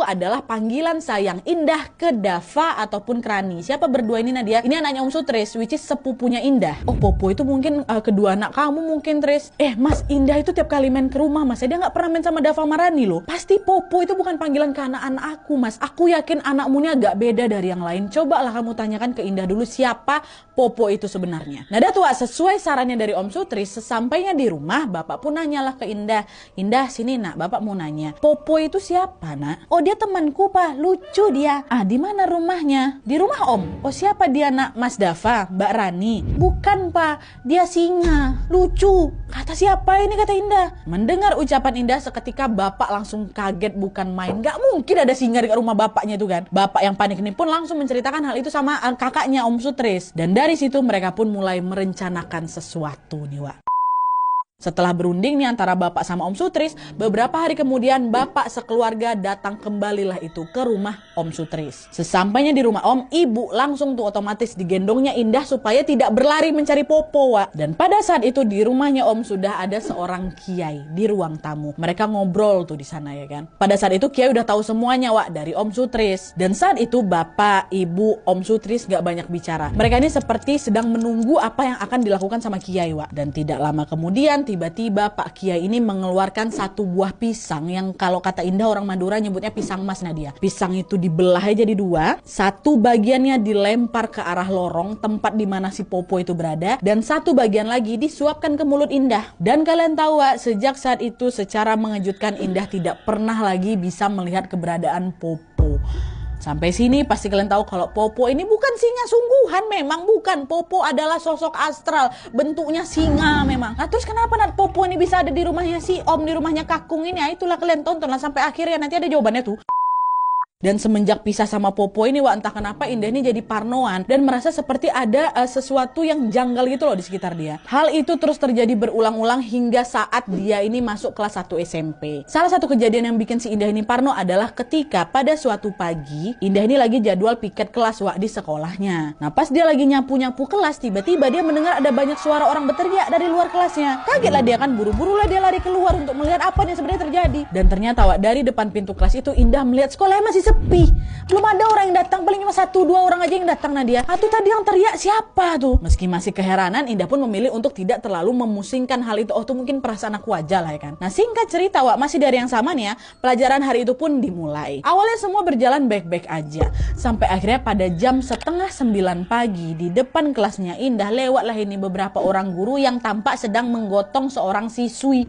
adalah panggilan sayang Indah ke Dava ataupun Krani. Siapa berdua ini Nadia? Ini anaknya Om Sutris, which is sepupunya Indah. Oh, Popo itu mungkin kedua anak kamu mungkin, Tris. Mas, Indah itu tiap kali main ke rumah, Mas, dia nggak pernah main sama Dava Marani loh. Pasti Popo itu bukan panggilan ke anak-anak aku, Mas. Aku yakin anakmu ini agak beda dari yang lain. Cobalah kamu tanyakan ke Indah dulu siapa Popo itu sebenarnya. Nah, Datua, sesuai sarannya dari Om Sutris, sesampainya di rumah, Bapak pun nanyalah ke Indah. Indah, sini nak, Bapak mau nanya. Popo itu siapa, nak? Oh, dia temanku, Pak. Lucu dia. Di mana rumahnya? Di rumah Om. Oh, siapa dia, nak? Mas Dava, Mbak Rani. Bukan, Pak. Dia singa. Lucu. Kata siapa ini, kata Indah. Mendengar ucapan Indah, seketika Bapak langsung kaget bukan main. Gak mungkin ada singa di rumah bapaknya itu kan. Bapak yang panik ini pun langsung menceritakan hal itu sama kakaknya Om Sutris. Dan dari situ mereka pun mulai merencanakan sesuatu nih, Wak. Setelah berunding nih antara Bapak sama Om Sutris, beberapa hari kemudian Bapak sekeluarga datang kembalilah itu ke rumah Om Sutris. Sesampainya di rumah Om, Ibu langsung tuh otomatis digendongnya Indah supaya tidak berlari mencari Popo, Wak. Dan pada saat itu di rumahnya Om sudah ada seorang kiai di ruang tamu. Mereka ngobrol tuh di sana ya kan. Pada saat itu kiai udah tahu semuanya, Wak, dari Om Sutris. Dan saat itu Bapak, Ibu, Om Sutris gak banyak bicara. Mereka ini seperti sedang menunggu apa yang akan dilakukan sama kiai, Wak. Dan tidak lama kemudian tiba-tiba Pak Kiai ini mengeluarkan satu buah pisang yang kalau kata Indah orang Madura nyebutnya pisang mas, Nadia. Pisang itu dibelah jadi dua, satu bagiannya dilempar ke arah lorong tempat di mana si Popo itu berada, dan satu bagian lagi disuapkan ke mulut Indah. Dan kalian tahu, sejak saat itu secara mengejutkan Indah tidak pernah lagi bisa melihat keberadaan Popo. Sampai sini pasti kalian tahu kalau Popo ini bukan singa sungguhan, memang bukan. Popo adalah sosok astral, bentuknya singa memang. Nah, terus kenapa Popo ini bisa ada di rumahnya si Om, di rumahnya Kakung ini? Itulah kalian tontonlah sampai akhirnya, nanti ada jawabannya tuh. Dan semenjak pisah sama Popo ini, Wak, entah kenapa Indah ini jadi parnoan dan merasa seperti ada sesuatu yang janggal gitu loh di sekitar dia. Hal itu terus terjadi berulang-ulang hingga saat dia ini masuk kelas 1 SMP. Salah satu kejadian yang bikin si Indah ini parno adalah ketika pada suatu pagi Indah ini lagi jadwal piket kelas, Wak, di sekolahnya. Nah, pas dia lagi nyapu-nyapu kelas, tiba-tiba dia mendengar ada banyak suara orang berteriak dari luar kelasnya. Kagetlah dia kan, buru-burulah dia lari keluar untuk melihat apa yang sebenarnya terjadi. Dan ternyata, Wak, dari depan pintu kelas itu Indah melihat sekolahnya masih sepi. Belum ada orang yang datang, paling cuma 1-2 orang aja yang datang, Nadia. Tuh tadi yang teriak siapa tuh? Meski masih keheranan, Indah pun memilih untuk tidak terlalu memusingkan hal itu. Oh, tuh mungkin perasaan aku aja lah ya kan. Nah, singkat cerita, Wak, masih dari yang sama nih ya. Pelajaran hari itu pun dimulai. Awalnya semua berjalan baik-baik aja. Sampai akhirnya pada jam 8:30 pagi di depan kelasnya Indah lewatlah ini beberapa orang guru yang tampak sedang menggotong seorang siswi.